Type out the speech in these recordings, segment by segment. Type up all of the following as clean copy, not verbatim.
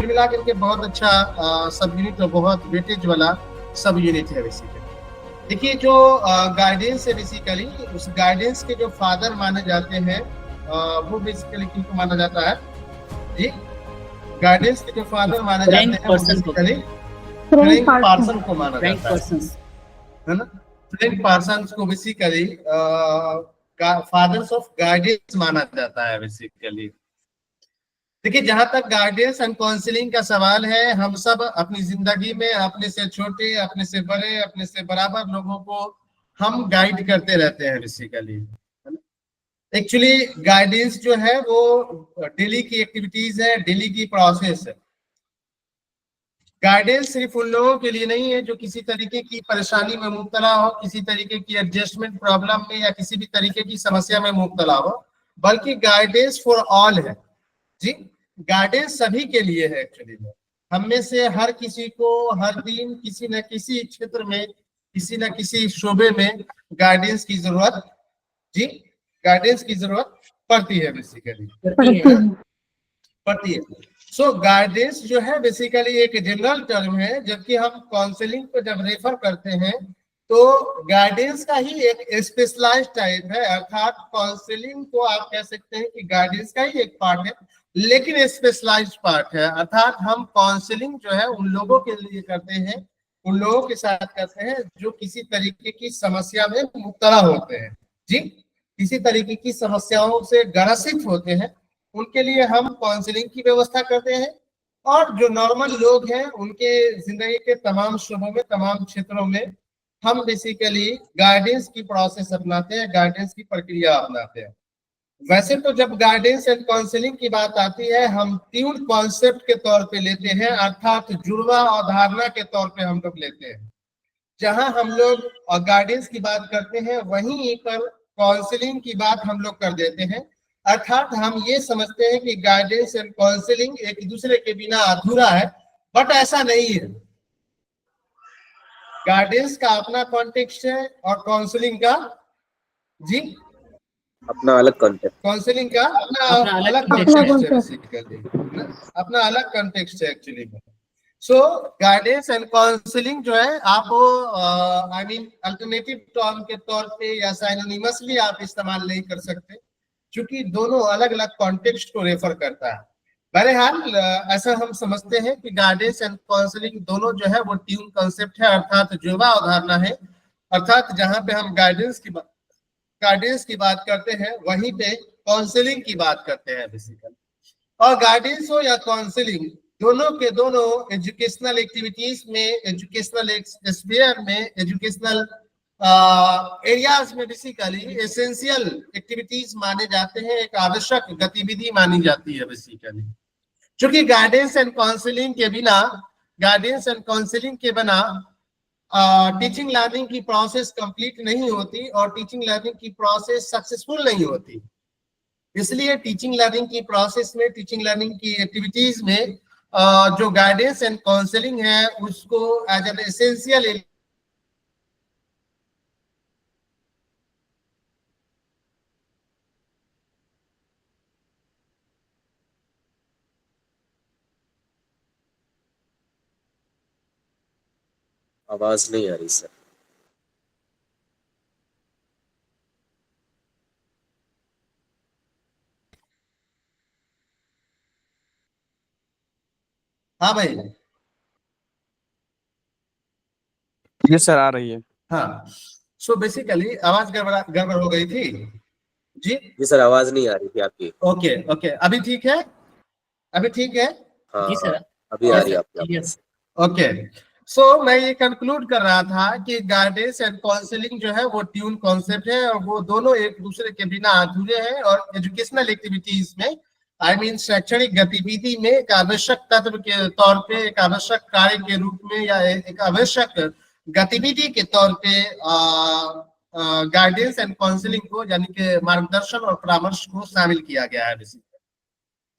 कुल मिला करके बहुत अच्छा सब यूनिट और बहुत वेटेज वाला सब यूनिट है बेसिकली। देखिए जो गाइडेंस है बेसिकली, उस गाइडेंस के जो फादर माने जाते हैं वो बेसिकली किनको माना जाता है जी? गाइडेंस के जो फादर माने जाते हैं वो बेसिकली फ्रैंक पार्सन को माना जाता है ना। फ्रैंक पार्सन को बेसिकली फादर्स ऑफ गाइडेंस माना जाता है बेसिकली। देखिए जहां तक गाइडेंस एंड काउंसलिंग का सवाल है, हम सब अपनी जिंदगी में अपने से छोटे, अपने से बड़े, अपने से बराबर लोगों को हम गाइड करते रहते हैं बेसिकली। एक्चुअली गाइडेंस जो है वो डेली की एक्टिविटीज है, डेली की प्रोसेस है। गाइडेंस सिर्फ उन लोगों के लिए नहीं है जो किसी तरीके की परेशानी में मुब्तला हो, किसी तरीके की एडजस्टमेंट प्रॉब्लम में या किसी भी तरीके की समस्या में मुब्तला हो, बल्कि गाइडेंस फॉर ऑल है जी। गाइडेंस सभी के लिए है एक्चुअली में। हम में से हर किसी को हर दिन किसी न किसी क्षेत्र में, किसी न किसी शोबे में गाइडेंस की जरूरत जी, गाइडेंस की जरूरत पड़ती है बेसिकली, पड़ती है। सो गाइडेंस जो है बेसिकली एक जनरल टर्म है, जबकि हम काउंसलिंग को जब रेफर करते हैं तो गाइडेंस का ही एक स्पेशलाइज्ड टाइप है। अर्थात काउंसलिंग को आप कह सकते हैं कि गाइडेंस का ही एक पार्ट है, लेकिन स्पेशलाइज्ड पार्ट है। अर्थात हम काउंसलिंग जो है उन लोगों के लिए करते हैं, उन लोगों के साथ करते हैं जो किसी तरीके की समस्या में मुब्तला होते हैं जी, किसी तरीके की समस्याओं से ग्रसित होते हैं, उनके लिए हम काउंसलिंग की व्यवस्था करते हैं। और जो नॉर्मल लोग हैं उनके जिंदगी के तमाम शोबों में, तमाम क्षेत्रों में हम बेसिकली गाइडेंस की प्रोसेस अपनाते हैं, गाइडेंस की प्रक्रिया अपनाते हैं। वैसे तो जब गाइडेंस एंड काउंसलिंग की बात आती है, हम ट्यून कॉन्सेप्ट के तौर पे लेते हैं, अर्थात जुड़वा अवधारणा के तौर पे हम लोग लेते हैं। जहां हम लोग गाइडेंस की बात करते हैं वहीं पर काउंसलिंग की बात हम लोग कर देते हैं। अर्थात हम ये समझते हैं कि गाइडेंस एंड काउंसलिंग एक दूसरे के बिना अधूरा है, बट ऐसा नहीं है। गाइडेंस का अपना कॉन्टेक्स्ट है और काउंसलिंग का जी अपना अलग कॉन्टेक्स्ट, काउंसलिंग का अपना अलग कॉन्टेक्स्ट है बेसिकली, अपना अलग कॉन्टेक्स्ट है एक्चुअली में। सो गाइडेंस एंड काउंसलिंग जो है आप आई मीन अल्टरनेटिव टर्म के तौर पे या साइनोनिमसली आप इस्तेमाल नहीं कर सकते, क्योंकि दोनों अलग अलग कॉन्टेक्स्ट को रेफर करता है। बहरहाल ऐसा हम समझते हैं कि गाइडेंस एंड काउंसलिंग दोनों जो है वो ट्यून कॉन्सेप्ट है, अर्थात जुड़वा अवधारणा है। अर्थात जहां पे हम गाइडेंस की बात करते हैं वहीं पे काउंसलिंग की बात करते हैं बेसिकली। और गाइडेंस हो या काउंसलिंग, दोनों के दोनों एजुकेशनल एक्टिविटीज में, एजुकेशनल स्फीयर में, एजुकेशनल एरियाज में बेसिकली एसेंशियल एक्टिविटीज माने जाते हैं, एक आवश्यक गतिविधि मानी जाती है बेसिकली। क्योंकि गाइडेंस एंड काउंसलिंग के बिना टीचिंग लर्निंग की प्रोसेस कंप्लीट नहीं होती और टीचिंग लर्निंग की प्रोसेस सक्सेसफुल नहीं होती। इसलिए टीचिंग लर्निंग की प्रोसेस में, टीचिंग लर्निंग की एक्टिविटीज में जो गाइडेंस एंड काउंसलिंग है उसको एज एन एसेंशियल आवाज नहीं आ रही सर। हाँ भाई, ये सर आ रही है। हाँ। सो बेसिकली आवाज गड़बड़ हो गई थी जी। जी सर आवाज नहीं आ रही थी आपकी। ओके ओके, अभी ठीक है, अभी ठीक है हाँ जी सर, अभी आ रही है आपकी। ओके। सो मैं ये कंक्लूड कर रहा था कि गाइडेंस एंड काउंसलिंग जो है वो ट्यून कॉन्सेप्ट है और वो दोनों एक दूसरे के बिना अधूरे हैं। और एजुकेशनल एक्टिविटीज में, आई मीन शैक्षणिक गतिविधि में एक आवश्यक तत्व के तौर पे, एक आवश्यक कार्य के रूप में या एक आवश्यक गतिविधि के तौर पे गाइडेंस एंड काउंसलिंग को, यानी कि मार्गदर्शन और परामर्श को शामिल किया गया है बेसिकली।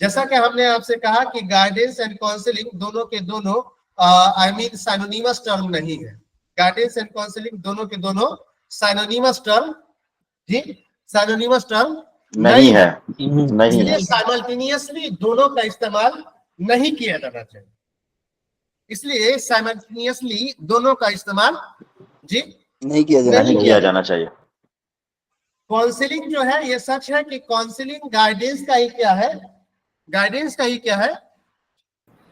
जैसा कि हमने आपसे कहा कि गाइडेंस एंड काउंसलिंग दोनों के दोनों आई मीन साइनोनिमस टर्म नहीं है। गाइडेंस एंड काउंसलिंग दोनों के दोनों साइनोनिमस टर्म जी, साइनोनिमस टर्म नहीं है। इसलिए साइमल्टेनियसली दोनों का इस्तेमाल नहीं किया जाना चाहिए। इसलिए साइमल्टेनियसली दोनों का इस्तेमाल जी नहीं किया जाना चाहिए। काउंसलिंग जो है, ये सच है कि काउंसलिंग गाइडेंस का ही क्या है, गाइडेंस का ही क्या है,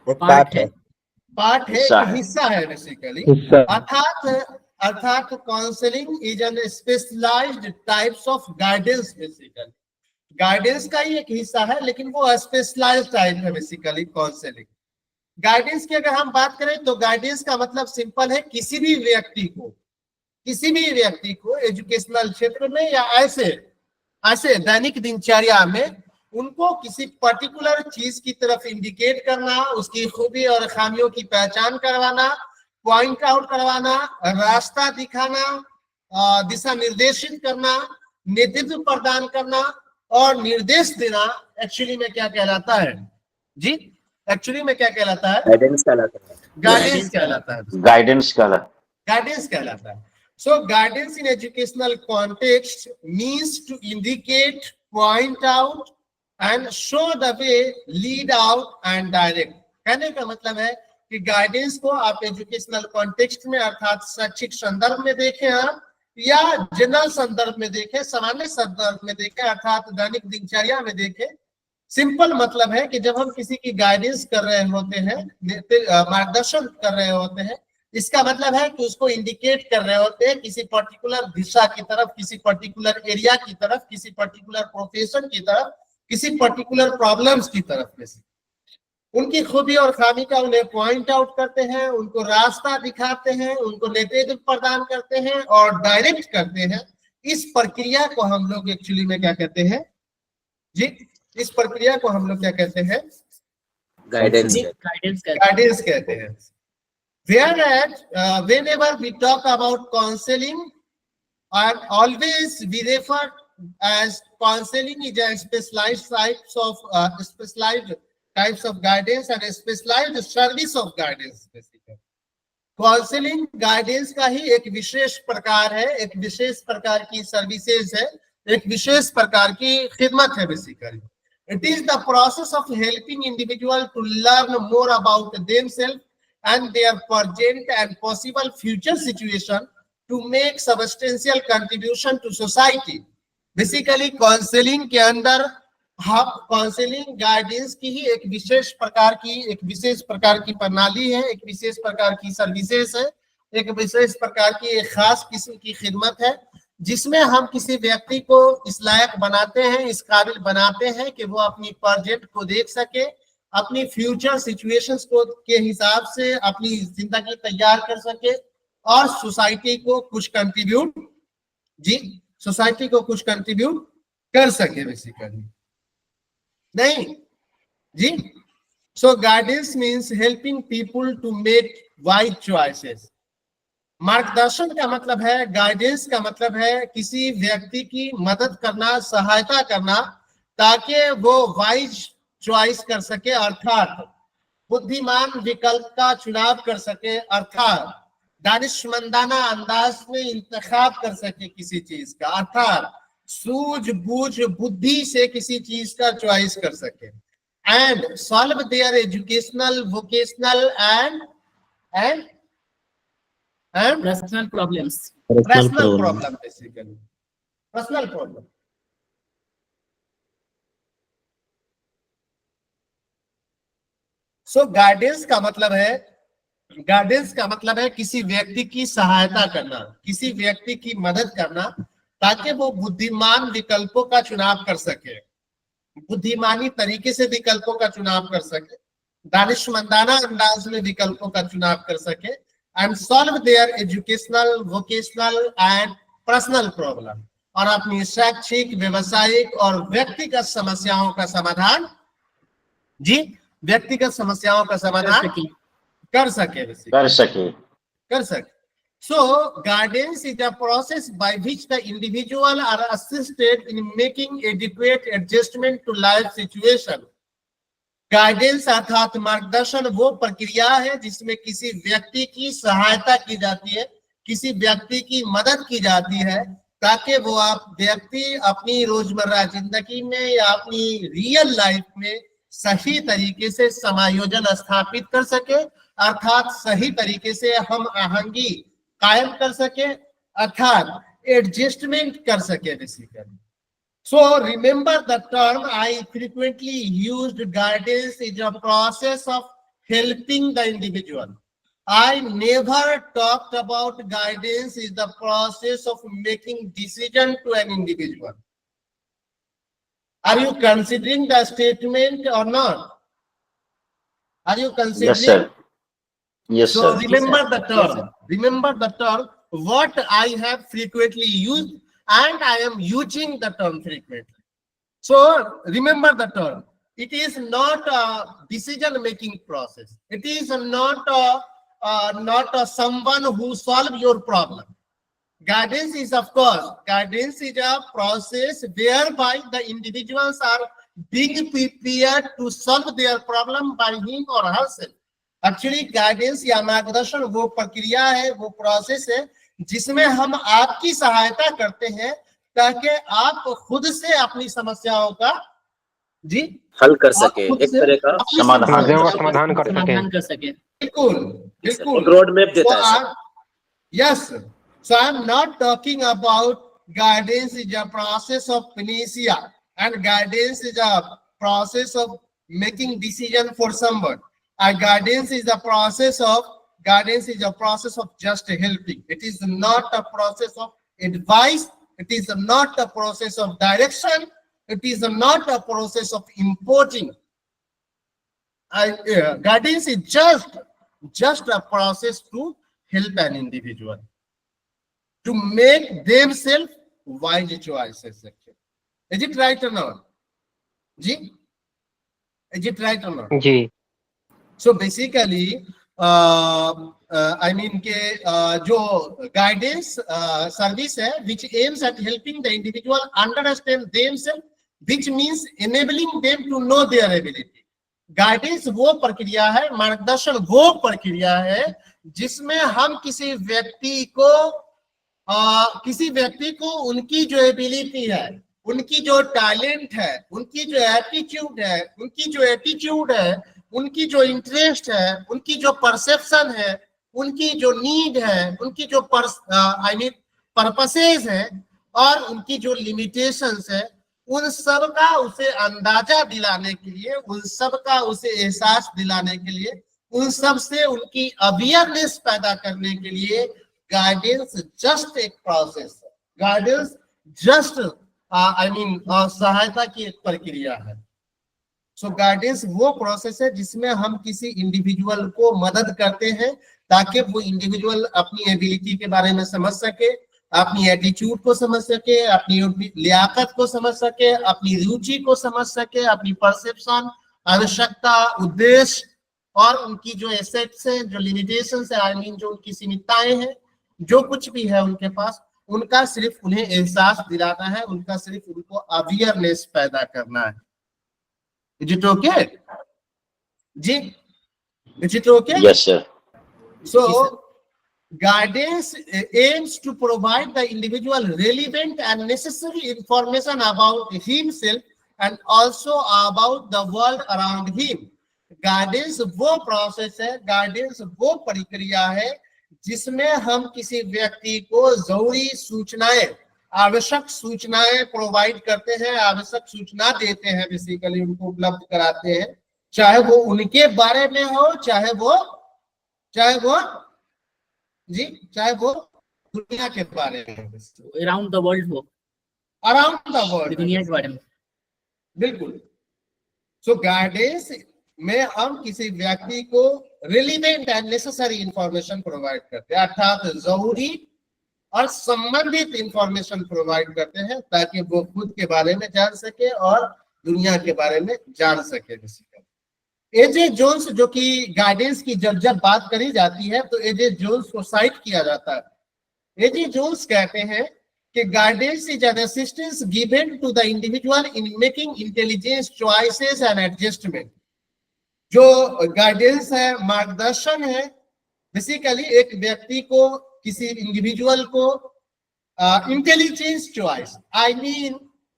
एक पार्ट है। पार्ट है, हिस्सा एक है। हिस्सा है बेसिकली। अर्थात counselling is an specialized types of guidance. Basically guidance का ही एक हिस्सा है, लेकिन वो स्पेशलाइज्ड टाइप है बेसिकली काउंसलिंग। गाइडेंस की अगर हम बात करें तो गाइडेंस का मतलब सिंपल है, किसी भी व्यक्ति को एजुकेशनल क्षेत्र में या ऐसे दैनिक दिनचर्या में उनको किसी पर्टिकुलर चीज की तरफ इंडिकेट करना, उसकी खूबी और खामियों की पहचान करवाना, पॉइंट आउट करवाना, रास्ता दिखाना, दिशा निर्देशित करना, नेतृत्व प्रदान करना और निर्देश देना एक्चुअली में क्या कहलाता है जी? एक्चुअली में क्या कहलाता है? गाइडेंस कहलाता है। गाइडेंस कहलाता है। गाइडेंस कहलाता है। So guidance in educational context means to indicate, point out and show the way, lead out and direct। कहने का मतलब है कि गाइडेंस को आप एजुकेशनल कॉन्टेक्स्ट में अर्थात शैक्षिक संदर्भ में देखें आप, या जनरल संदर्भ में देखें, सामान्य संदर्भ में देखें, अर्थात दैनिक दिनचर्या में देखें। सिंपल मतलब है कि जब हम किसी की गाइडेंस कर रहे होते हैं, मार्गदर्शन कर रहे होते हैं, इसका मतलब है कि उसको इंडिकेट कर रहे होते हैं किसी पर्टिकुलर दिशा की तरफ, किसी पर्टिकुलर एरिया की तरफ, किसी पर्टिकुलर प्रोफेशन की तरफ, किसी पर्टिकुलर प्रॉब्लम्स की तरफ में से उनकी खूबी और खामी का उन्हें पॉइंट आउट करते हैं, उनको रास्ता दिखाते हैं, उनको नेतृत्व प्रदान करते हैं और डायरेक्ट करते हैं। इस प्रक्रिया को हम लोग एक्चुअली में क्या कहते हैं जी? इस प्रक्रिया को हम लोग क्या कहते हैं? गाइडेंस कहते हैं। Whereas whenever we talk about counseling, and always we refer as counseling is a specialized types of guidance and a specialized service of guidance basically। Counselling guidance का ही एक विशेष प्रकार है, एक विशेष प्रकार की सर्विसेज है, एक विशेष प्रकार की खिदमत है basically. It is the process of helping individual to learn more about themselves and their present and possible future situation to make substantial contribution to society। Basically counselling के अंदर हम काउंसलिंग गाइडेंस की ही एक विशेष प्रकार की प्रणाली है, एक विशेष प्रकार की सर्विसेज है, एक विशेष प्रकार की एक खास किस्म की खिदमत है, जिसमें हम किसी व्यक्ति को इस लायक बनाते हैं, इस काबिल बनाते हैं कि वो अपनी प्रेजेंट को देख सके, अपनी फ्यूचर सिचुएशंस को के हिसाब से अपनी जिंदगी तैयार कर सके और सोसाइटी को कुछ कंट्रीब्यूट कर सके बेसिकली। नहीं जी? So guidance means helping people to make wise choices. मार्गदर्शन का मतलब है, गाइडेंस का मतलब है किसी व्यक्ति की मदद करना, सहायता करना, ताकि वो वाइज चॉइस कर सके, अर्थात बुद्धिमान विकल्प का चुनाव कर सके, अर्थात दानिशमंदाना अंदाज में इंतखाब कर सके किसी चीज का, अर्थात सूझबूझ बुद्धि से किसी चीज का चॉइस कर सके। And solve their educational, vocational and personal problems। Personal problem basically, personal problem. So guidance का मतलब है किसी व्यक्ति की सहायता करना, किसी व्यक्ति की मदद करना, ताकि वो बुद्धिमान विकल्पों का चुनाव कर सके, बुद्धिमानी तरीके से विकल्पों का चुनाव कर सके, दानिशमंदाना अंदाज में विकल्पों का चुनाव कर सके, and solve their educational, vocational and personal problem, और अपनी शैक्षिक, व्यवसायिक और व्यक्तिगत समस्याओं का समाधान व्यक्तिगत समस्याओं का समाधान कर सके। So guidance is a process by which the individual are assisted in making adequate adjustment to life situation। Guidance अर्थात मार्गदर्शन वो प्रक्रिया है जिसमें किसी व्यक्ति की सहायता की जाती है, किसी व्यक्ति की मदद की जाती है, ताकि वो व्यक्ति अपनी रोजमर्रा जिंदगी में या अपनी रियल लाइफ में सही तरीके से समायोजन स्थापित कर सके, अर्थात सही तरीके से हम आहंगी कायम कर सके, अर्थात एडजस्टमेंट कर सके basically. So remember the term I frequently used, guidance is a process of helping the individual. I never talked about guidance is the process of making decision to an individual. Are you considering the statement or not? Are you considering? Yes, sir. Yes, So sir. remember the term. Yes, sir. Remember the term. What I have frequently used, and I am using the term frequently. So remember the term. It is not a decision-making process. It is not someone who solve your problem. Guidance is, of course, guidance is a process whereby the individuals are being prepared to solve their problem by him or herself. Actually, guidance या मार्गदर्शन वो प्रक्रिया है, वो process है जिसमें हम आपकी सहायता करते हैं ताकि आप खुद से अपनी समस्याओं का हल कर सके, एक तरह का समाधान कर सके. बिल्कुल बिल्कुल रोड मैप देता है sir. Yes, so I am not talking about guidance is a process of panacea and guidance is a process of making decision for someone. Guidance is a process of just helping. It is not a process of advice. It is not a process of direction. It is not a process of imposing. Guidance is just a process to help an individual to make themselves wise choices. Is it right or not? Ji? Is it right or not? जी. So basically, I mean के जो guidance service है, which aims at helping the individual understand themselves, which means enabling them to know their ability. Guidance वो प्रक्रिया है, मार्गदर्शन वो प्रक्रिया है जिसमें हम किसी व्यक्ति को उनकी जो एबिलिटी है, उनकी जो टैलेंट है, उनकी जो एप्टीट्यूड है, उनकी जो एटीट्यूड है, उनकी जो इंटरेस्ट है, उनकी जो परसेप्शन है, उनकी जो नीड है, उनकी जो पर्पसेस है और उनकी जो लिमिटेशंस है, उन सब का उसे अंदाजा दिलाने के लिए, उन सब का उसे एहसास दिलाने के लिए, उन सब से उनकी अवेयरनेस पैदा करने के लिए गाइडेंस जस्ट एक प्रोसेस है. गाइडेंस जस्ट सहायता की एक प्रक्रिया है. सो गाइडेंस वो प्रोसेस है जिसमें हम किसी इंडिविजुअल को मदद करते हैं ताकि वो इंडिविजुअल अपनी एबिलिटी के बारे में समझ सके, अपनी एटीट्यूड को समझ सके, अपनी लियाकत को समझ सके, अपनी रुचि को समझ सके, अपनी परसेप्शन, आवश्यकता, उद्देश्य और उनकी जो एसेट्स हैं, जो लिमिटेशंस है, जो उनकी सीमितताएं हैं, जो कुछ भी है उनके पास, उनका सिर्फ उन्हें एहसास दिलाना है, उनका सिर्फ उनको अवेयरनेस पैदा करना है. Is it okay? Ji? Is it okay? Yes, sir. So, guidance aims to provide the individual relevant and necessary information about himself and also about the world around him. Guidance वो process है, guidance वो प्रक्रिया है जिसमें हम किसी व्यक्ति को जरूरी सूचनाएं, आवश्यक सूचनाएं प्रोवाइड करते हैं, आवश्यक सूचना देते हैं, बेसिकली उनको उपलब्ध कराते हैं, चाहे वो उनके बारे में हो, चाहे वो दुनिया के बारे में, अराउंड द वर्ल्ड हो, अराउंड द वर्ल्ड, दुनिया के बारे में. बिल्कुल. सो गाइडेंस में हम किसी व्यक्ति को relevant and necessary information provide करते हैं, अर्थात जरूरी और संबंधित इंफॉर्मेशन प्रोवाइड करते हैं ताकि वो खुद के बारे में जान सके और दुनिया के बारे में जान सके. एजे जोन्स, जो कि गाइडेंस की जब बात करी जाती है तो एजे जोन्स को साइट किया जाता है. एजे जोन्स कहते हैं कि guidance is an assistance given to the individual in making intelligence choices and adjustment. जो गाइडेंस है, मार्गदर्शन है, बेसिकली एक व्यक्ति को, किसी इंडिविजुअल को इंटेलिजेंस चॉइस,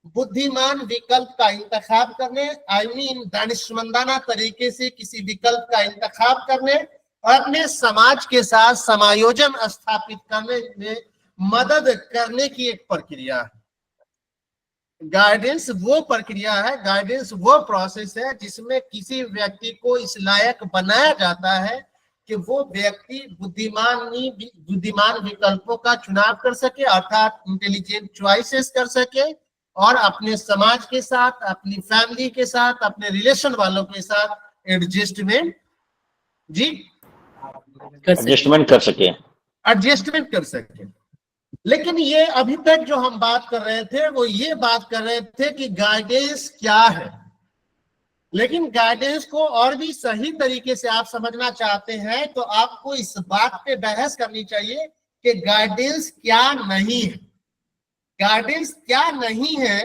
बुद्धिमान विकल्प का इंतखाब करने, आई मीन दानिशमंदाना तरीके से किसी विकल्प का इंतखाब करने और अपने समाज के साथ समायोजन स्थापित करने में मदद करने की एक प्रक्रिया है। गाइडेंस वो प्रक्रिया है, गाइडेंस वो प्रोसेस है जिसमें किसी व्यक्ति को इस लायक बनाया जाता है कि वो व्यक्ति बुद्धिमान विकल्पों का चुनाव कर सके, अर्थात इंटेलिजेंट चॉइसेस कर सके और अपने समाज के साथ, अपनी फैमिली के साथ, अपने रिलेशन वालों के साथ एडजस्टमेंट कर सके। लेकिन ये अभी तक जो हम बात कर रहे थे वो ये बात कर रहे थे कि गाइडेंस क्या है, लेकिन गाइडेंस को और भी सही तरीके से आप समझना चाहते हैं तो आपको इस बात पे बहस करनी चाहिए कि गाइडेंस क्या नहीं है। गाइडेंस क्या नहीं है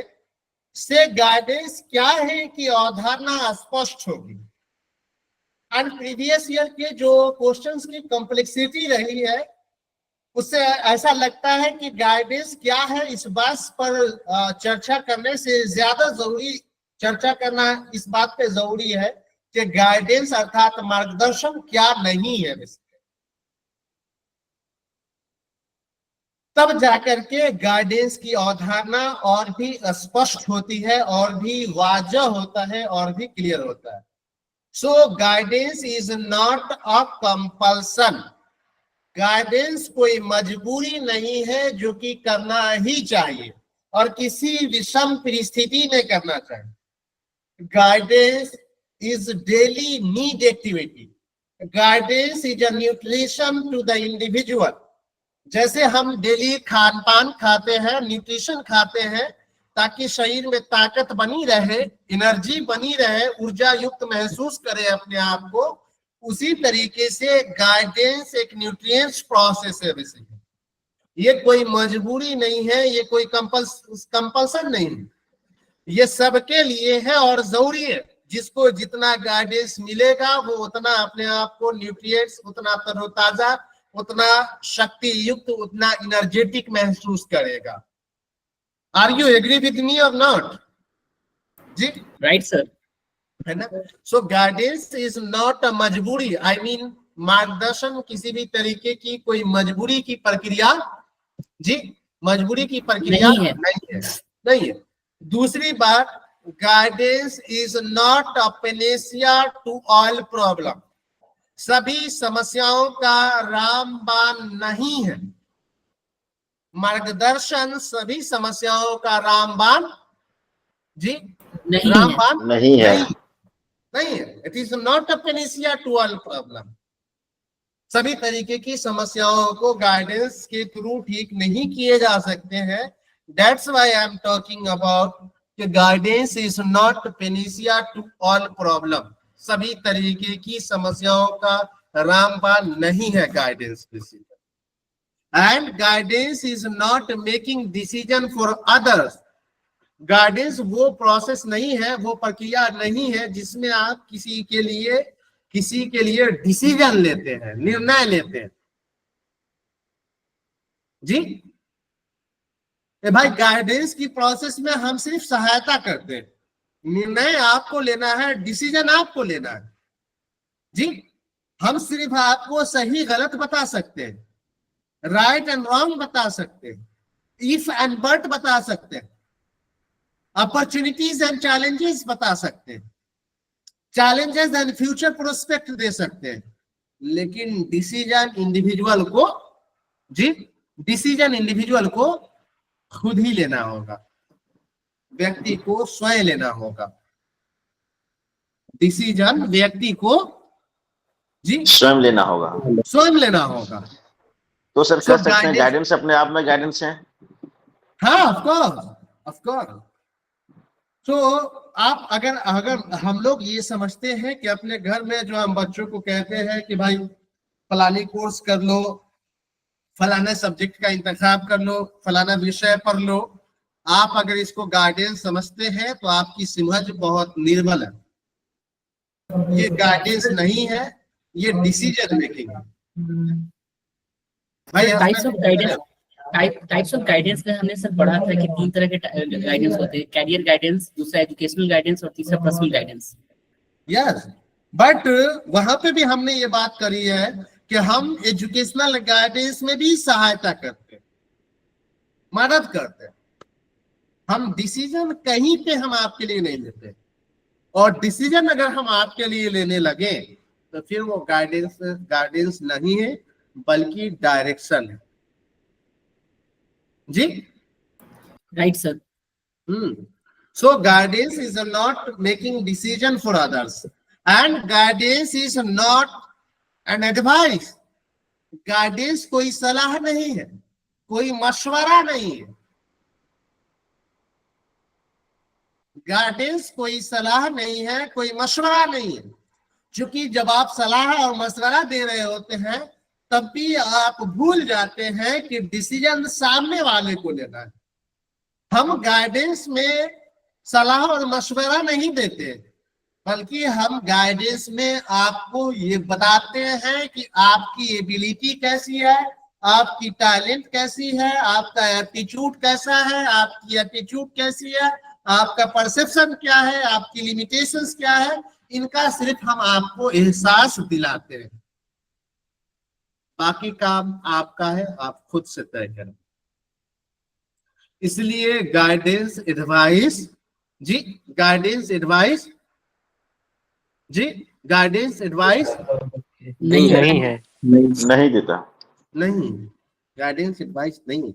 से गाइडेंस क्या है कि अवधारणा स्पष्ट होगी। एंड प्रीवियस ईयर के जो क्वेश्चंस की कॉम्प्लेक्सिटी रही है उससे ऐसा लगता है कि गाइडेंस क्या है इस बात पर चर्चा करने से ज्यादा जरूरी चर्चा करना इस बात पे जरूरी है कि गाइडेंस अर्थात मार्गदर्शन क्या नहीं है। तब जाकर के गाइडेंस की अवधारणा और भी स्पष्ट होती है और भी वाज़ह होता है और भी क्लियर होता है। So guidance is not a compulsion. Guidance कोई मजबूरी नहीं है जो कि करना ही चाहिए और किसी विषम परिस्थिति में करना चाहिए। Guidance is daily need activity. Guidance is a nutrition to the individual. जैसे हम डेली खान पान खाते हैं, न्यूट्रिशन खाते हैं ताकि शरीर में ताकत बनी रहे, एनर्जी बनी रहे, ऊर्जा युक्त महसूस करे अपने आप को, उसी तरीके से गाइडेंस एक न्यूट्रिएंट्स प्रोसेस है। बेसिकली ये कोई मजबूरी नहीं है, ये कोई कंपल्सन नहीं है, ये सबके लिए है और जरूरी है। जिसको जितना गाइडेंस मिलेगा वो उतना अपने आप को न्यूट्रिएंट्स, उतना तरोताजा, उतना शक्ति युक्त, उतना एनर्जेटिक महसूस करेगा। Are you agree with me or not? जी राइट सर, है ना। So guidance is not a मजबूरी, आई मीन मार्गदर्शन किसी भी तरीके की कोई मजबूरी की प्रक्रिया, जी मजबूरी की प्रक्रिया नहीं है। दूसरी बात, guidance is not a panacea to all problem. सभी समस्याओं का रामबाण नहीं है। मार्गदर्शन सभी समस्याओं का रामबाण नहीं है। It is not a panacea to all problem. सभी तरीके की समस्याओं को गाइडेंस के थ्रू ठीक नहीं किए जा सकते हैं। That's why I am talking about कि guidance is not panacea to all problem. सभी तरीके की समस्याओं का रामबाण नहीं है guidance. And guidance is not making decision for others. Guidance वो प्रोसेस नहीं है, वो प्रक्रिया नहीं है जिसमें आप किसी के लिए डिसीजन लेते हैं, निर्णय लेते हैं। जी भाई, गाइडेंस की प्रोसेस में हम सिर्फ सहायता करते हैं। निर्णय आपको लेना है, डिसीजन आपको लेना है। जी हम सिर्फ आपको सही गलत बता सकते हैं, राइट एंड रॉन्ग बता सकते हैं, इफ एंड बट बता सकते हैं, अपॉर्चुनिटीज एंड चैलेंजेस बता सकते हैं, चैलेंजेस एंड फ्यूचर प्रोस्पेक्ट दे सकते हैं। लेकिन डिसीजन इंडिविजुअल को खुद ही लेना होगा, व्यक्ति को स्वयं लेना होगा। डिसीजन व्यक्ति को स्वयं लेना होगा। तो सर कह सकते हैं गाइडेंस अपने आप में गाइडेंस है? हाँ, ऑफ कोर्स। तो आप अगर हम लोग ये समझते हैं कि अपने घर में जो हम बच्चों को कहते हैं कि भाई फलानी कोर्स कर लो, फलाना सब्जेक्ट का इंतखाब कर लो, फलाना विषय पढ़ लो, आप अगर इसको गाइडेंस समझते हैं तो आपकी समझ बहुत निर्मल है। ये गाइडेंस नहीं है, ये डिसीजन मेकिंग है। भाई types of guidance, types of guidance में हमने सर पढ़ा था कि 3 तरह के गाइडेंस होते हैं, कैरियर गाइडेंस, दूसरा एजुकेशनल गाइडेंस और तीसरा पर्सनल गाइडेंस। यस, बट वहां पे भी हमने ये बात करी है कि हम एजुकेशनल गाइडेंस में भी सहायता करते हैं, मदद करते हैं। हम डिसीजन कहीं पे हम आपके लिए नहीं लेते, और डिसीजन अगर हम आपके लिए लेने लगे तो फिर वो गाइडेंस नहीं है बल्कि डायरेक्शन है। जी right sir. So guidance is not making decision for others, and guidance is not an advice. Guidance कोई सलाह नहीं है, कोई मशवरा नहीं है। गाइडेंस कोई सलाह नहीं है, कोई मशवरा नहीं है। क्योंकि जब आप सलाह और मशवरा दे रहे होते हैं तब भी आप भूल जाते हैं कि डिसीजन सामने वाले को लेना है। हम गाइडेंस में सलाह और मशवरा नहीं देते, बल्कि हम गाइडेंस में आपको ये बताते हैं कि आपकी एबिलिटी कैसी है, आपकी टैलेंट कैसी है, आपका एप्टीट्यूड कैसा है, आपकी एटीट्यूड कैसी है, आपका परसेप्शन क्या है, आपकी लिमिटेशंस क्या है। इनका सिर्फ हम आपको एहसास दिलाते हैं, बाकी काम आपका है, आप खुद से तय करें। इसलिए गाइडेंस एडवाइस जी, गाइडेंस एडवाइस जी, गाइडेंस एडवाइस नहीं है। नहीं देता। नहीं, गाइडेंस एडवाइस नहीं।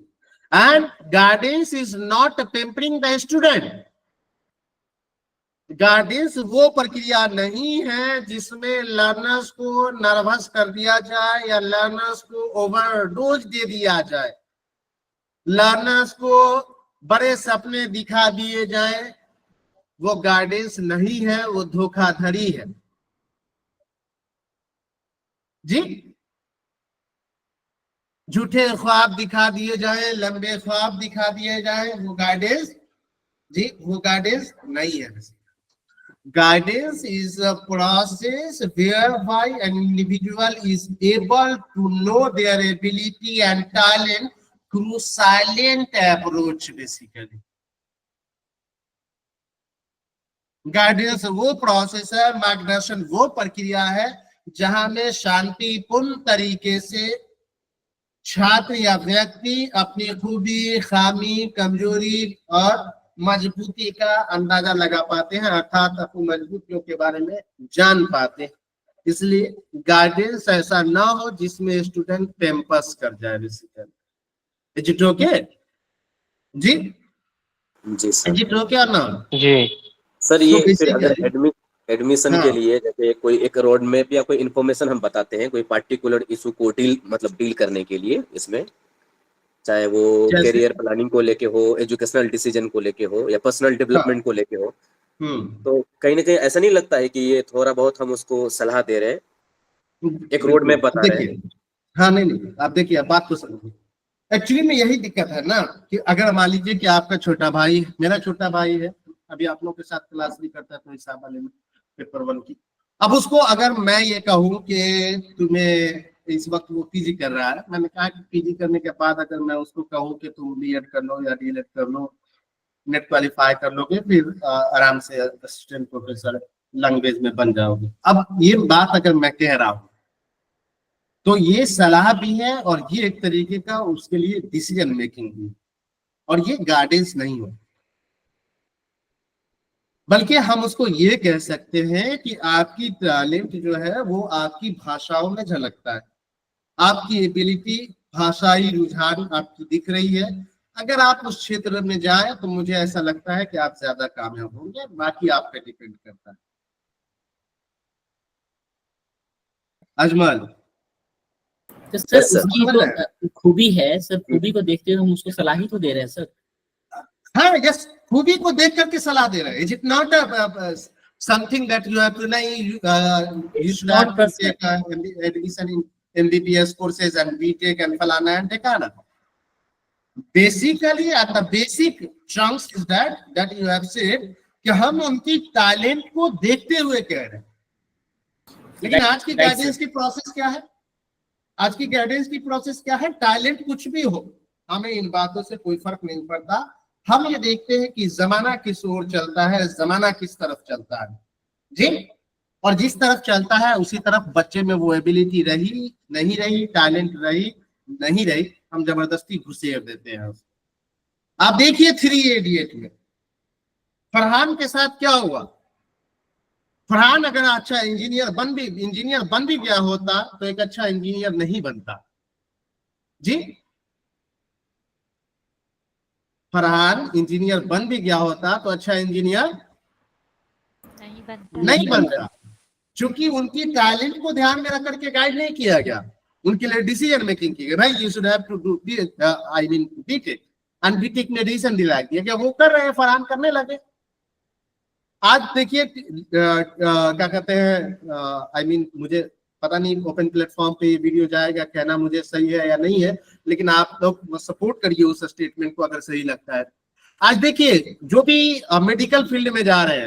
And guidance is not pampering the student. Guidance वो प्रक्रिया नहीं है जिसमें लर्नर्स को नर्वस कर दिया जाए या लर्नर्स को ओवरडोज दे दिया जाए, लर्नर्स को बड़े सपने दिखा दिए जाए। वो गाइडेंस नहीं है, वो धोखाधड़ी है। जी, झूठे ख्वाब दिखा दिए जाए, लंबे ख्वाब दिखा दिए जाए, वो गाइडेंस जी, वो गाइडेंस नहीं है। Guidance is a process whereby an individual is able to know their ability and talent through silent approach basically. Guidance वो प्रोसेस है, मार्गदर्शन वो प्रक्रिया है जहां में शांतिपूर्ण तरीके से छात्र या व्यक्ति अपनी खूबी, खामी, कमजोरी और मजबूती का अंदाजा लगा पाते हैं, अर्थात अपनी मजबूतियों के बारे में जान पाते हैं। इसलिए गाइडेंस ऐसा ना हो जिसमें स्टूडेंट टेम्पस कर जाए बेसिकली। इज इट ओके जी? जी सर। इज इट ओके और ना जी सर, ये तो फिर अगर एडमिशन के लिए जैसे कोई एक रोड मैप या कोई इन्फॉर्मेशन हम बताते हैं कोई पार्टिकुलर इशू को डील करने के लिए, इसमें चाहे वो करियर प्लानिंग को लेके हो, एजुकेशनल डिसीजन को लेके हो या पर्सनल डेवलपमेंट को लेके हो, तो कहीं ना कहीं ऐसा नहीं लगता है कि ये थोड़ा बहुत हम उसको सलाह दे रहे हैं, एक रोड मैप बता रहे हैं? हाँ, नहीं, आप देखिए, आप बात तो समझिए। एक्चुअली में यही दिक्कत है ना कि अगर मान लीजिए कि आपका छोटा भाई, मेरा छोटा भाई है, अभी आप लोगों के साथ क्लास भी करता है तो हिसाब वाले में पेपर 1 की। अब उसको अगर मैं ये कहूँ कि तुम्हें इस वक्त वो पीजी कर रहा है, मैंने कहा कि पीजी करने के बाद अगर मैं उसको कहूँ कि तुम बीएड कर लो या डीएलएड कर लो, नेट क्वालिफाई कर लोगे, फिर आराम से असिस्टेंट प्रोफेसर लैंग्वेज में बन जाओगे। अब ये बात अगर मैं कह रहा हूँ तो ये सलाह भी है और ये एक तरीके का उसके लिए डिसीजन मेकिंग भी, और ये गाइडेंस नहीं हो, बल्कि हम उसको ये कह सकते हैं कि आपकी टैलेंट जो है वो आपकी भाषाओं में झलकता है, आपकी एबिलिटी, भाषाई रुझान आपकी दिख रही है। अगर आप उस क्षेत्र में जाएं तो मुझे ऐसा लगता है कि आप ज्यादा कामयाब होंगे, बाकी आप पे डिपेंड करता है। अजमल, तो सर उसकी जो खूबी है सर, खूबी को देखते हुए हम उसको सलाह ही तो दे रहे हैं सर। हाँ, यस, खूबी को देख करके सलाह दे रहे हैं। Is it not something that you have to you should have to take admission in MBBS courses and BTech and falana and dhikana. Basically at the basic chunks is that you have said कि हम उनकी talent को देखते हुए कह रहे हैं। लेकिन आज की गाइडेंस की प्रोसेस क्या है? आज की गाइडेंस की प्रोसेस क्या है? टैलेंट कुछ भी हो, हमें इन बातों से कोई फर्क नहीं पड़ता। हम ये देखते हैं कि जमाना किस ओर चलता है, जमाना किस तरफ चलता है जी, और जिस तरफ चलता है उसी तरफ बच्चे में वो एबिलिटी रही नहीं रही, टैलेंट रही नहीं रही, हम जबरदस्ती घुसेड़ देते हैं। आप देखिए 3 इडियट में फरहान के साथ क्या हुआ। फरहान अगर अच्छा इंजीनियर बन भी गया होता तो एक अच्छा इंजीनियर नहीं बनता जी। फरहान इंजीनियर बन भी गया होता तो अच्छा इंजीनियर नहीं बनता, क्योंकि उनकी टैलेंट को ध्यान में रख करके गाइड नहीं किया गया, उनके लिए डिसीजन मेकिंग की गई, भाई you should have to do I mean B Tech, and B Tech में डिसीजन दिलाया गया कि वो कर रहे हैं, फरहान करने लगे। आज देखिए क्या कहते हैं, आई मीन मुझे पता नहीं ओपन प्लेटफॉर्म पे ये वीडियो जाएगा, कहना मुझे सही है या नहीं है, लेकिन आप लोग सपोर्ट करिए उस स्टेटमेंट को अगर सही लगता है। आज देखिए जो भी मेडिकल फील्ड में जा रहे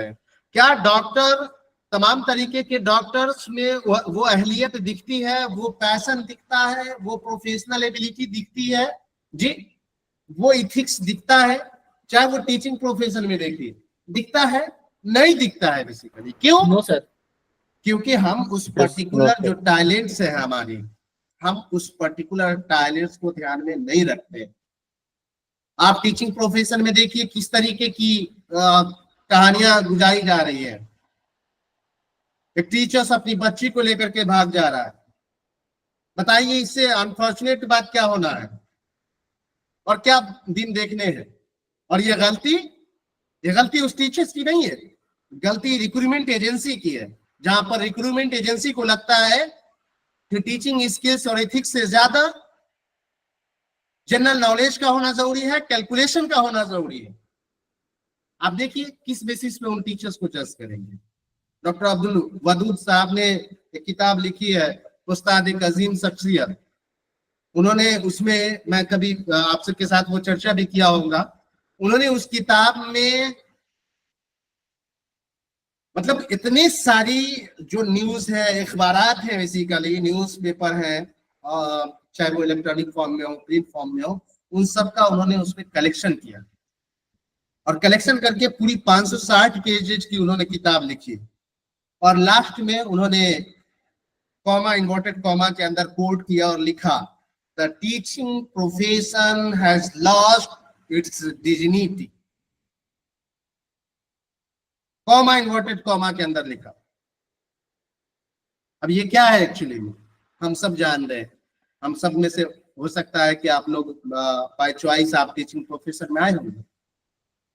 हैं, क्या डॉक्टर, तमाम तरीके के डॉक्टर्स में वो अहलियत दिखती है, वो पैशन दिखता है, वो प्रोफेशनल एबिलिटी दिखती है जी, वो इथिक्स दिखता है, चाहे वो टीचिंग प्रोफेशन में देखिए दिखता है, नहीं दिखता है बेसिकली। क्यों? नो सर, क्योंकि हम उस पर्टिकुलर जो टैलेंट्स है हमारी, हम उस पर्टिकुलर टैलेंट्स को ध्यान में नहीं रखते। आप टीचिंग प्रोफेशन में देखिए किस तरीके की कहानियां गुजारी जा रही है। एक टीचर्स अपनी बच्ची को लेकर के भाग जा रहा है, बताइए इससे अनफॉर्चुनेट बात क्या होना है और क्या दिन देखने हैं। और ये गलती उस टीचर्स की नहीं है, गलती रिक्रूटमेंट एजेंसी की है, जहां पर रिक्रूटमेंट एजेंसी को लगता है कि टीचिंग स्किल्स और एथिक्स से ज्यादा जनरल नॉलेज का होना जरूरी है, कैलकुलेशन का होना जरूरी है। आप देखिए किस बेसिस पे उन टीचर्स को जज करेंगे। डॉक्टर अब्दुल वदूद साहब ने एक किताब लिखी है, उस्ताद एक अजीम शख्सियत, उन्होंने उसमें, मैं कभी आप सबके साथ वो चर्चा भी किया होगा, उन्होंने उस किताब में मतलब इतनी सारी जो न्यूज है, अखबारात है, बेसिकली न्यूज पेपर है, चाहे वो इलेक्ट्रॉनिक फॉर्म में हो, प्रिंट फॉर्म में हो, उन सब का उन्होंने उसमें कलेक्शन किया और कलेक्शन करके पूरी 560 पेजेज की उन्होंने किताब लिखी। और लास्ट में उन्होंने कॉमा, इन्वर्टेड कॉमा के अंदर कोट किया और लिखा, the teaching profession has lost its dignity, comma, inverted comma के अंदर लिखा। अब ये क्या है एक्चुअली में हम सब जान रहे हैं। हम सब में से हो सकता है कि आप लोग बाय चॉइस आप टीचिंग प्रोफेशन में आए होंगे,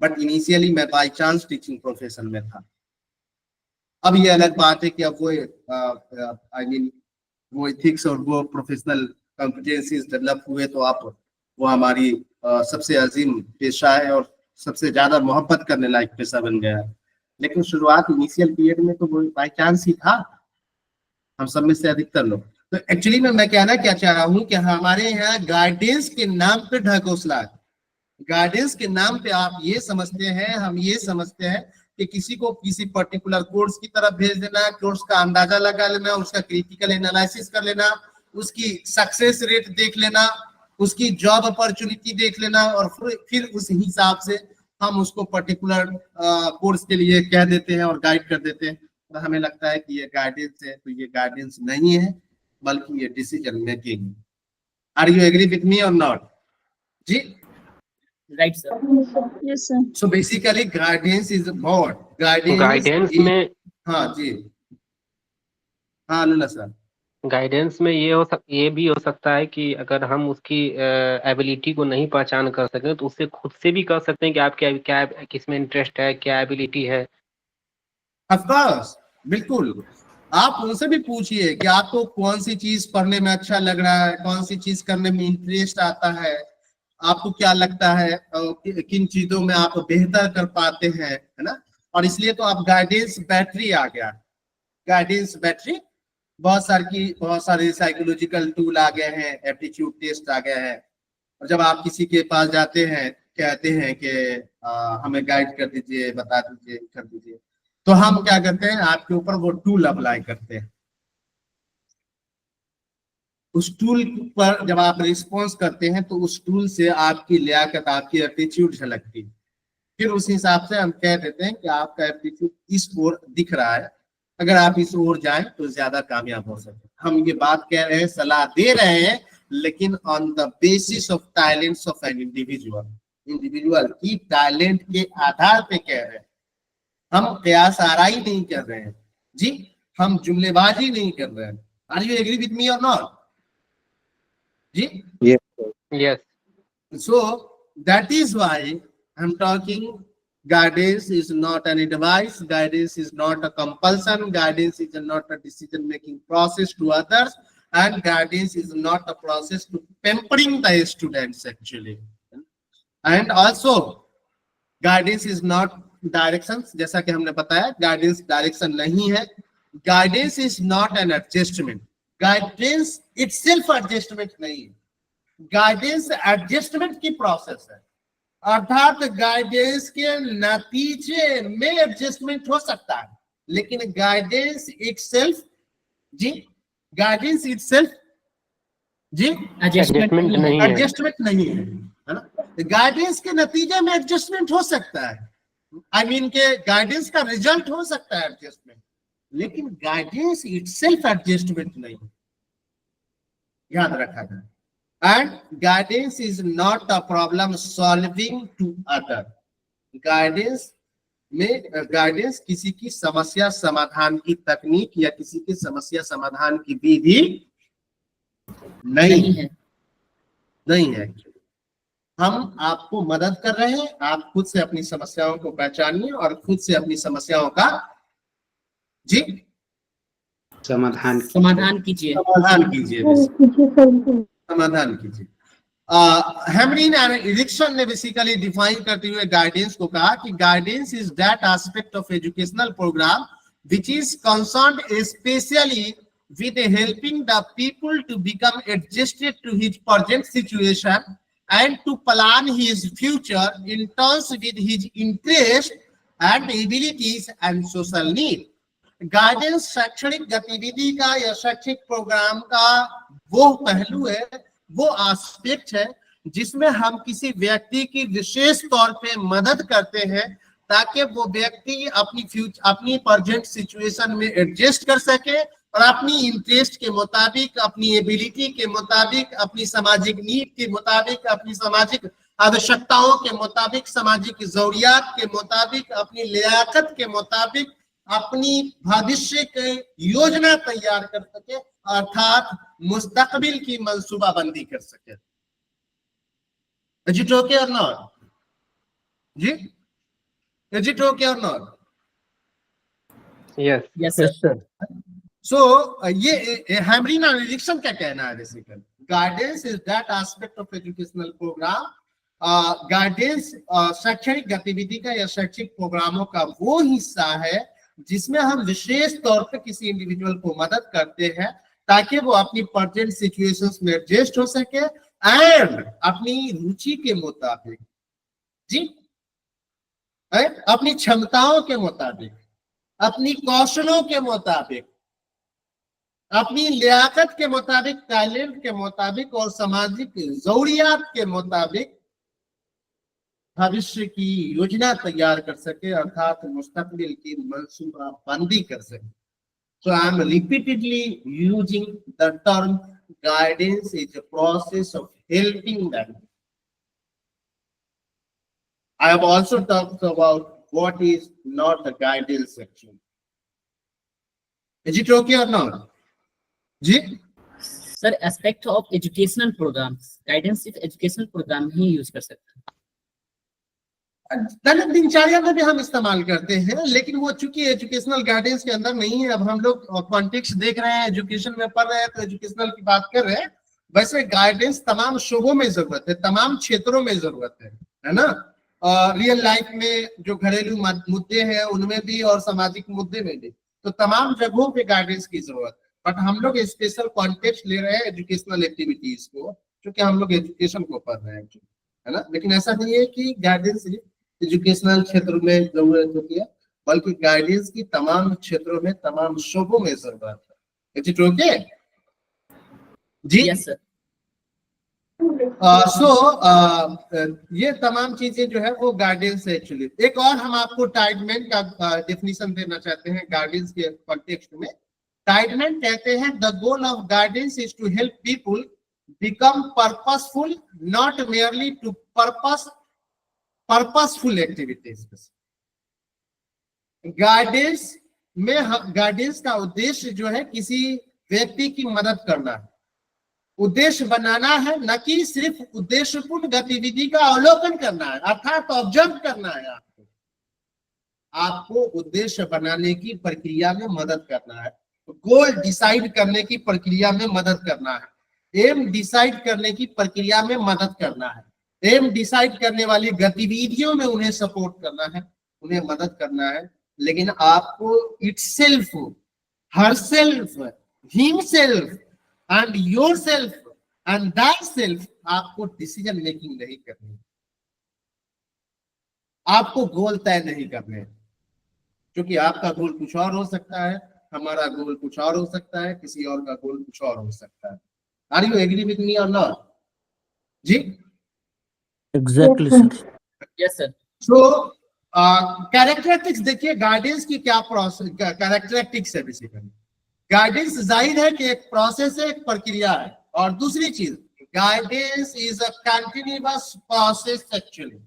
बट इनिशियली मैं बाय चांस टीचिंग प्रोफेशन में था। अब ये अलग बात है कि अब वो आई मीन वो एथिक्स और वो प्रोफेशनल कॉम्पिटेंसीज डेवलप हुए तो आप वो हमारी सबसे अजीम पेशा है और सबसे ज्यादा मोहब्बत करने लायक पेशा बन गया है। लेकिन शुरुआत इनिशियल पीरियड में तो वो बाय चांस ही था, हम सब में से अधिकतर लोग। तो एक्चुअली में मैं कहना क्या चाह रहा हूँ कि हमारे यहाँ गाइडेंस के नाम पे ढकोसला है। गाइडेंस के नाम पे आप ये समझते हैं, हम ये समझते हैं कि किसी को किसी पर्टिकुलर कोर्स की तरफ भेज देना, कोर्स का अंदाजा लगा लेना, उसका क्रिटिकल एनालिसिस कर लेना, उसकी सक्सेस रेट देख लेना, उसकी जॉब अपॉर्चुनिटी देख लेना, और फिर उस हिसाब से हम उसको पर्टिकुलर कोर्स के लिए कह देते हैं और गाइड कर देते हैं। तो हमें लगता है कि ये गाइडेंस है, तो ये गाइडेंस नहीं है, बल्कि ये decision making. Are you agree with me or not जी? Right sir. Yes sir. So basically guidance is what? Guidance में, हाँ जी, हाँ लल्ला सर, गाइडेंस में ये भी हो सकता है कि अगर हम उसकी एबिलिटी को नहीं पहचान कर सकें तो उससे खुद से भी कर सकते हैं कि आप क्या किस में इंटरेस्ट है, क्या एबिलिटी है। ऑफ कोर्स, बिल्कुल। आप उनसे भी पूछिए कि आपको कौन सी चीज पढ़ने में अच्छा लग रहा है, कौन सी चीज करने में इंटरेस्ट आता है, आपको क्या लगता है, किन चीजों में आप बेहतर कर पाते हैं, है ना। और इसलिए तो आप गाइडेंस बैटरी आ गया, गाइडेंस बैटरी, बहुत सारे साइकोलॉजिकल टूल आ गए हैं, एप्टीट्यूड टेस्ट आ गया है। और जब आप किसी के पास जाते हैं, कहते हैं कि हमें गाइड कर दीजिए, बता दीजिए, कर दीजिए, तो हम क्या करते हैं, आपके ऊपर वो टूल अप्लाई करते हैं। उस टूल पर जब आप रिस्पॉन्स करते हैं तो उस टूल से आपकी लियाकत, आपकी एप्टीट्यूड झलकती है। फिर उस हिसाब से हम कह देते हैं कि आपका एप्टीट्यूड इस ओर दिख रहा है, अगर आप इस ओर जाएं तो ज्यादा कामयाब हो सकते। हम ये बात कह रहे हैं, सलाह दे रहे हैं, लेकिन on the basis of talents of an individual की टैलेंट के आधार पे कह रहे हैं। हम कयास आराई नहीं कर रहे हैं जी, हम जुमलेबाजी नहीं कर रहे हैं। Are you agree with me or not जी? Yes. So that is why I'm talking guidance is not an advice, guidance is not a compulsion, guidance is not a decision making process to others, and guidance is not a process to pampering the students actually. And also guidance is not directions, जैसा कि हमने बताया guidance direction नहीं है, guidance is not an adjustment, guidance itself adjustment नहीं है, guidance adjustment की process है, अर्थात गाइडेंस के नतीजे में एडजस्टमेंट हो सकता है, लेकिन गाइडेंस इटसेल्फ जी, गाइडेंस इटसेल्फ जी एडजस्टमेंट नहीं है, एडजस्टमेंट नहीं है ना। गाइडेंस के नतीजे में एडजस्टमेंट हो सकता है, आई मीन के गाइडेंस का रिजल्ट हो सकता है एडजस्टमेंट, लेकिन गाइडेंस इटसेल्फ एडजस्टमेंट नहीं है, याद रखा जाए। And guidance is not a problem solving to other. Guidance किसी की समस्या समाधान की तकनीक या किसी की समस्या समाधान की विधि नहीं है। हम आपको मदद कर रहे हैं, आप खुद से अपनी समस्याओं को पहचानिए और खुद से अपनी समस्याओं का जी समाधान कीजिए। समाधान कीजिए। हेमरीन एंड एरिक्सन ने बेसिकली डिफाइन करते हुए गाइडेंस को कहा कि guidance is that aspect of educational program which is concerned specially with helping the people to become adjusted to his present situation and to plan his future in terms with his interest and abilities and social need. Guidance शैक्षणिक गतिविधि का या शैक्षिक programme का वो पहलू है, वो एस्पेक्ट है जिसमें हम किसी व्यक्ति की विशेष तौर पे मदद करते हैं ताकि वो व्यक्ति अपनी प्रेजेंट सिचुएशन में एडजस्ट कर सके और अपनी इंटरेस्ट के मुताबिक, अपनी एबिलिटी के मुताबिक, अपनी सामाजिक नीड के मुताबिक, अपनी सामाजिक आवश्यकताओं के मुताबिक, सामाजिक जरूरियात के मुताबिक, अपनी लियाकत के मुताबिक अपनी भविष्य की योजना तैयार कर सके, अर्थात मुस्तकबिल की मंसूबाबंदी कर सके। Is it okay or not? Ji? Is it okay or not? Yes. Yes, sir. So ये हेमरीन और एरिक्सन क्या कहना है basically? Guidance is that aspect of educational program. Guidance शैक्षणिक गतिविधि का या शैक्षिक प्रोग्रामों का वो हिस्सा है जिसमें हम विशेष तौर पर किसी इंडिविजुअल को मदद करते हैं ताकि वो अपनी प्रेजेंट सिचुएशंस में एडजस्ट हो सके एंड अपनी रुचि के मुताबिक जी, अपनी क्षमताओं के मुताबिक, अपनी कौशलों के मुताबिक, अपनी लियाकत के मुताबिक, टैलेंट के मुताबिक और सामाजिक जरूरियात के मुताबिक भविष्य की योजना तैयार कर सके, अर्थात मुस्तकबिल की मंसूबाबंदी कर सके। So I am repeatedly using the term guidance is a process of helping them. I have also talked about what is not a guidance section. Is it okay or not? जी? Sir aspect of educational programs, guidance सिर्फ educational program ही use कर सकते हैं। दैनिक दिनचर्या में भी हम इस्तेमाल करते हैं, लेकिन वो चूंकि एजुकेशनल गाइडेंस के अंदर नहीं है। अब हम लोग कॉन्टेक्स्ट देख रहे हैं, एजुकेशन में पढ़ रहे हैं तो एजुकेशनल की बात कर रहे हैं। वैसे गाइडेंस तमाम शोबों में जरूरत है, तमाम क्षेत्रों में जरूरत है ना। रियल लाइफ में जो घरेलू मुद्दे हैं उनमें भी और सामाजिक मुद्दे में भी, तो तमाम जगहों पे गाइडेंस की जरूरत है। बट हम लोग स्पेशल कॉन्टेक्स्ट ले रहे हैं एजुकेशनल एक्टिविटीज को, क्योंकि हम लोग एजुकेशन को पढ़ रहे हैं, है ना। लेकिन ऐसा नहीं है कि गाइडेंस एजुकेशनल क्षेत्र में जरूरत होती है, बल्कि गाइडेंस की तमाम क्षेत्रों में, तमाम शोबों में जरूरत है। Is it okay? जी। Yes sir. ये तमाम चीजें जो है वो गाइडेंस है एक्चुअली। एक और हम आपको टाइडमैन का डेफिनेशन देना चाहते हैं गाइडेंस के कॉन्टेक्स्ट में। टाइडमैन कहते हैं the goal of guidance is to help people become purposeful, not merely to purposeful activities. Guidance का उद्देश्य जो है किसी व्यक्ति की मदद करना है, उद्देश्य बनाना है, न कि सिर्फ उद्देश्यपूर्ण गतिविधि का अवलोकन करना है, अर्थात ऑब्जर्व करना है। आपको उद्देश्य बनाने की प्रक्रिया में मदद करना है, गोल डिसाइड करने की प्रक्रिया में मदद करना है, एम डिसाइड करने की प्रक्रिया में मदद करना है, एम डिसाइड करने वाली गतिविधियों में उन्हें सपोर्ट करना है, उन्हें मदद करना है। लेकिन आपको itself, herself, himself and yourself and thyself आपको डिसीजन मेकिंग नहीं करनी, आपको गोल तय नहीं करने, क्योंकि आपका गोल कुछ और हो सकता है, हमारा गोल कुछ और हो सकता है, किसी और का गोल कुछ और हो सकता है। Are you agree with me or not? जी exactly sir. Yes sir. So characteristics देखिए गाइडेंस की क्या प्रोसेस कैरेक्टरिस्टिक्स है। बेसिकली गाइडेंस जाहिर है कि एक प्रोसेस है, एक प्रक्रिया है। और दूसरी चीज, guidance is a continuous process actually.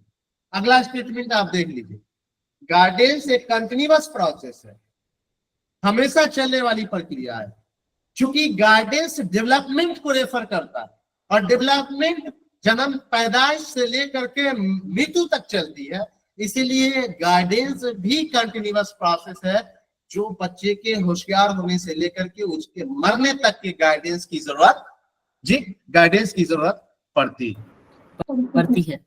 अगला स्टेटमेंट आप देख लीजिए, गाइडेंस एक कंटिन्यूअस प्रोसेस है, हमेशा चलने वाली प्रक्रिया है। क्योंकि गाइडेंस डेवलपमेंट को रेफर करता है और डेवलपमेंट जन्म पैदाइश से लेकर के मृत्यु तक चलती है, इसीलिए गाइडेंस भी कंटिन्यूअस प्रोसेस है, जो बच्चे के होशियार होने से लेकर के उसके मरने तक के गाइडेंस की जरूरत, जी गाइडेंस की जरूरत पड़ती है।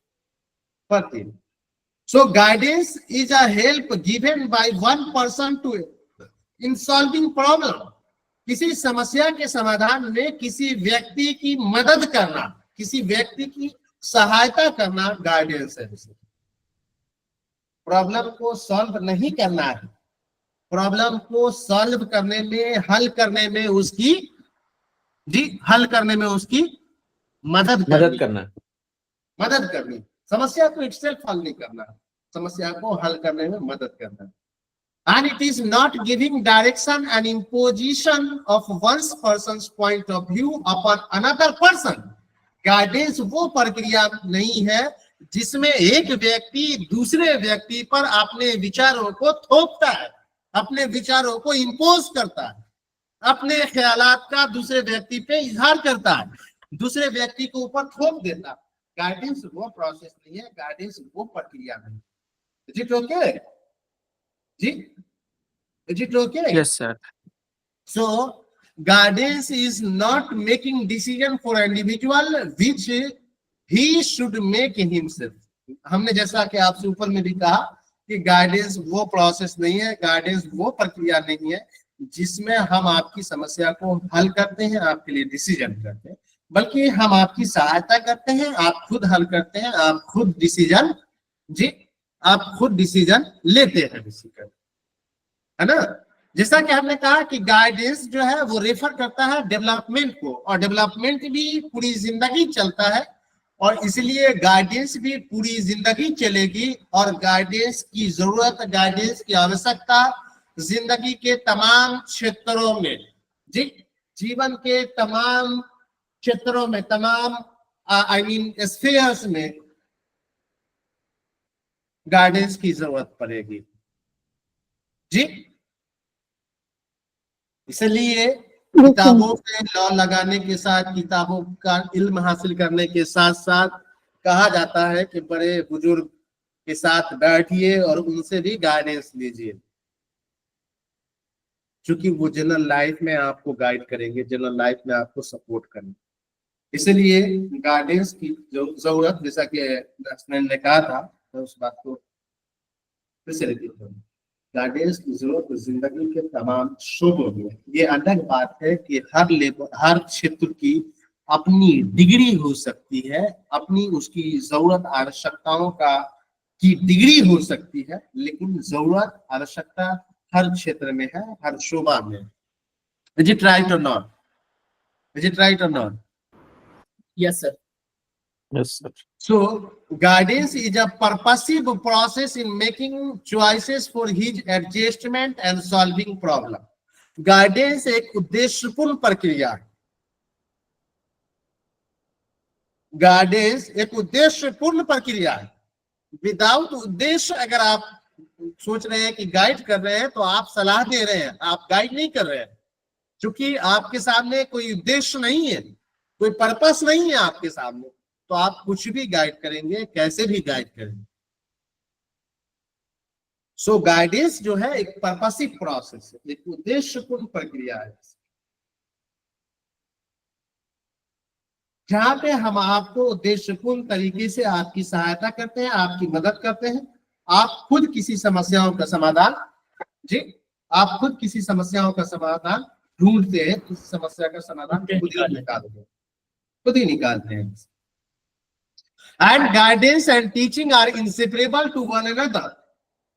So guidance is a help given by one person to in solving problem. किसी समस्या के समाधान में किसी व्यक्ति की मदद करना, किसी व्यक्ति की सहायता करना गाइडेंस है। प्रॉब्लम को सॉल्व नहीं करना है, प्रॉब्लम को सॉल्व करने में, हल करने में उसकी, जी हल करने में उसकी मदद करनी। समस्या को इटसेल्फ हल नहीं करना, समस्या को हल करने में मदद करना। And it is not giving direction and imposition of one person's point of view upon another person. Guidance वो प्रक्रिया नहीं है जिसमें एक व्यक्ति दूसरे व्यक्ति पर अपने विचारों को थोपता है, अपने विचारों को इम्पोज करता है, अपने ख्यालात का दूसरे व्यक्ति पे इजहार करता है, दूसरे व्यक्ति के ऊपर थोप देता। गाइडेंस वो प्रोसेस नहीं है, गाइडेंस वो प्रक्रिया नहीं। Is it okay? Ji, is it okay? Yes sir. So guidance is not making decision for individual which he should make himself. हमने जैसा कि आपसे ऊपर में भी कहा कि गाइडेंस वो प्रोसेस नहीं है, गाइडेंस वो प्रक्रिया नहीं है जिसमें हम आपकी समस्या को हल करते हैं, आपके लिए डिसीजन करते हैं, बल्कि हम आपकी सहायता करते हैं, आप खुद हल करते हैं, आप खुद डिसीजन, जी आप खुद डिसीजन लेते हैं बेसिकली, है ना। जैसा कि हमने कहा कि गाइडेंस जो है वो रेफर करता है डेवलपमेंट को, और डेवलपमेंट भी पूरी जिंदगी चलता है, और इसलिए गाइडेंस भी पूरी जिंदगी चलेगी। और गाइडेंस की जरूरत, गाइडेंस की आवश्यकता जिंदगी के तमाम क्षेत्रों में, जी जीवन के तमाम क्षेत्रों में, तमाम स्फीयर्स में गाइडेंस की जरूरत पड़ेगी, जी। इसलिए किताबों से लॉ लगाने के साथ, किताबों का इल्म हासिल करने के साथ साथ कहा जाता है कि बड़े बुजुर्ग के साथ बैठिए और उनसे भी गाइडेंस लीजिए, क्योंकि वो जनरल लाइफ में आपको गाइड करेंगे, जनरल लाइफ में आपको सपोर्ट करेंगे। इसलिए गाइडेंस की जरूरत, जैसा कि ने कहा था, तो उस बात को फिर से रिपीट करूं, गाइडेंस की जरूरत जिंदगी के तमाम शोबों में। ये अलग बात है कि हर लेवल, हर क्षेत्र की अपनी डिग्री हो सकती है, अपनी उसकी जरूरत आवश्यकताओं की डिग्री हो सकती है, लेकिन जरूरत आवश्यकता हर क्षेत्र में है, हर शोबा में। इज इट राइट और not? Is it right or not? Yes, sir. Yes, sir. So guidance is a purposive process in making choices for his adjustment and solving problem. Guidance एक उद्देश्यपूर्ण प्रक्रिया है। गाइडेंस एक उद्देश्यपूर्ण प्रक्रिया है। विदाउट उद्देश्य अगर आप सोच रहे हैं कि गाइड कर रहे हैं तो आप सलाह दे रहे हैं, आप गाइड नहीं कर रहे हैं, क्योंकि आपके सामने कोई उद्देश्य नहीं है, कोई पर्पस नहीं है आपके सामने, तो आप कुछ भी गाइड करेंगे, कैसे भी गाइड करेंगे। सो गाइडेंस जो है एक पर्पसिव प्रोसेस है, एक उद्देश्यपूर्ण प्रक्रिया है, जहां पे हम आपको उद्देश्यपूर्ण तरीके से आपकी सहायता करते हैं, आपकी मदद करते हैं। आप खुद किसी समस्याओं का समाधान आप खुद किसी समस्याओं का समाधान ढूंढते हैं, किसी समस्या का समाधान खुद ही निकालते हैं। And guidance and teaching are inseparable to one another.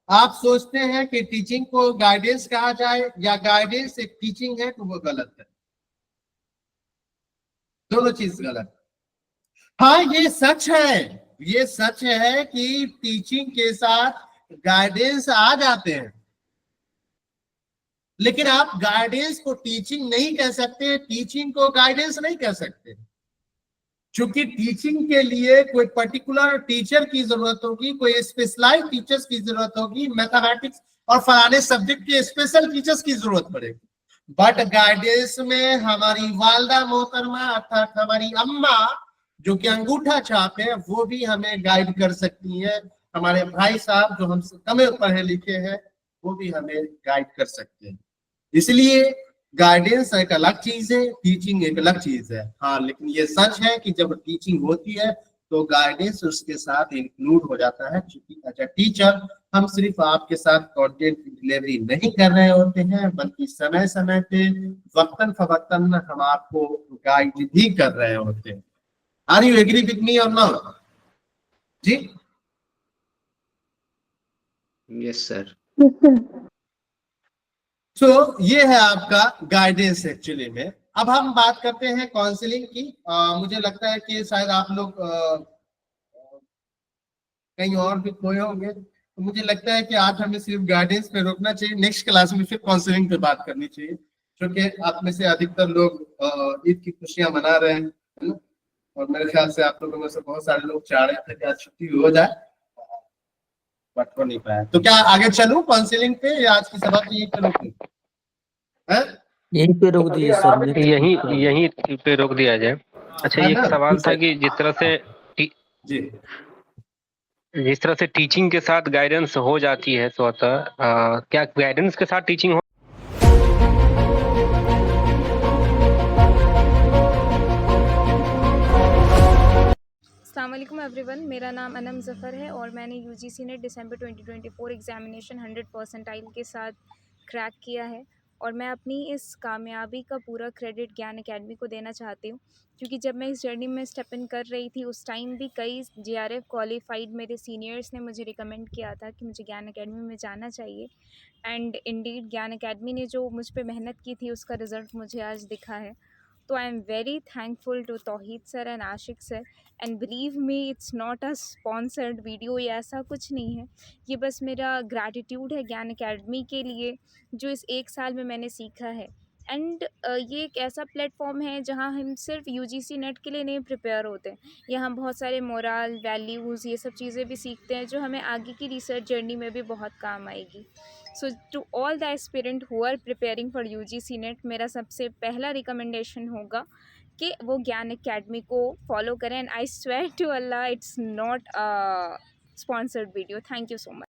आप सोचते हैं कि टीचिंग को गाइडेंस कहा जाए या गाइडेंस एक टीचिंग है, तो वो गलत है, दोनों चीज गलत। हाँ, ये सच है कि टीचिंग के साथ गाइडेंस आ जाते हैं, लेकिन आप गाइडेंस को टीचिंग नहीं कह सकते, टीचिंग को गाइडेंस नहीं कह सकते, क्योंकि टीचिंग के लिए कोई पर्टिकुलर टीचर की जरूरत होगी, कोई स्पेशलाइज्ड टीचर्स की जरूरत होगी, मैथमेटिक्स और फलाने सब्जेक्ट के स्पेशल टीचर्स की जरूरत पड़ेगी। बट गाइडेंस में हमारी वालदा मोहतरमा अर्थात हमारी अम्मा जो कि अंगूठा छाप है, वो भी हमें गाइड कर सकती है। हमारे भाई साहब जो हमसे कम पढ़े लिखे हैं, वो भी हमें गाइड कर सकते हैं। इसलिए गाइडेंस एक अलग चीज है, टीचिंग एक अलग चीज है। हाँ, लेकिन ये सच है कि जब टीचिंग होती है तो गाइडेंस उसके साथ इंक्लूड हो जाता है, क्योंकि एज अ टीचर हम सिर्फ आपके साथ कंटेंट की डिलीवरी नहीं कर रहे होते हैं, बल्कि समय समय पे वक्तन फवक्तन हम आपको गाइड भी कर रहे होते हैं। Are you agree with me or not? Ji, yes sir. तो ये है आपका गाइडेंस एक्चुअली में। अब हम बात करते हैं काउंसलिंग की। मुझे लगता है कि शायद आप लोग कहीं और भी खोए होंगे, तो मुझे लगता है कि आज हमें सिर्फ गाइडेंस पे रोकना चाहिए, नेक्स्ट क्लास में फिर काउंसलिंग पे बात करनी चाहिए, क्योंकि आप में से अधिकतर लोग ईद की खुशियां मना रहे हैं, है ना? और मेरे ख्याल से आप लोगों में से बहुत सारे लोग चाह रहे थे कि आज छुट्टी हो जाए, बट हो नहीं पाया। तो क्या आगे चलूं काउंसलिंग पे या आज की सभा को यहीं पे रोक दूं? यहीं पे रोक दिए सर, यहीं पे रोक दिया जाए। अच्छा, एक सवाल था कि जिस तरह से टीचिंग के साथ गाइडेंस हो जाती है स्वतः, क्या गाइडेंस के साथ टीचिंग अस्सलाम वालेकुम एवरीवन, मेरा नाम अनम ज़फ़र है और मैंने यूजीसी नेट दिसंबर 2024 एग्ज़ामिनेशन 100 परसेंटाइल के साथ क्रैक किया है और मैं अपनी इस कामयाबी का पूरा क्रेडिट ज्ञान एकेडमी को देना चाहती हूँ, क्योंकि जब मैं इस जर्नी में स्टेप इन कर रही थी उस टाइम भी कई JRF क्वालिफाइड मेरे सीनियर्स ने मुझे रिकमेंड किया था कि मुझे ज्ञान एकेडमी में जाना चाहिए। एंड इंडीड ज्ञान एकेडमी ने जो मुझ पर मेहनत की थी उसका रिज़ल्ट मुझे आज दिखा है। तो I am very thankful to Tauheed sir and Ashiq sir, and believe me it's not a sponsored video या ऐसा कुछ नहीं है, ये बस मेरा ग्रैटिट्यूड है ज्ञान एकेडमी के लिए जो इस 1 साल में मैंने सीखा है। एंड ये एक ऐसा प्लेटफॉर्म है जहां हम सिर्फ यूजीसी नेट के लिए नहीं प्रिपेयर होते हैं, यहाँ बहुत सारे मोरल वैल्यूज़ ये सब चीज़ें भी सीखते हैं जो हमें आगे की रिसर्च जर्नी में भी बहुत काम आएगी। So to all the aspirant who are preparing for UGC NET, मेरा सबसे पहला रिकमेंडेशन होगा कि वो ज्ञान एकेडमी को फॉलो करें। And I swear to Allah it's not a sponsored video. Thank you so much.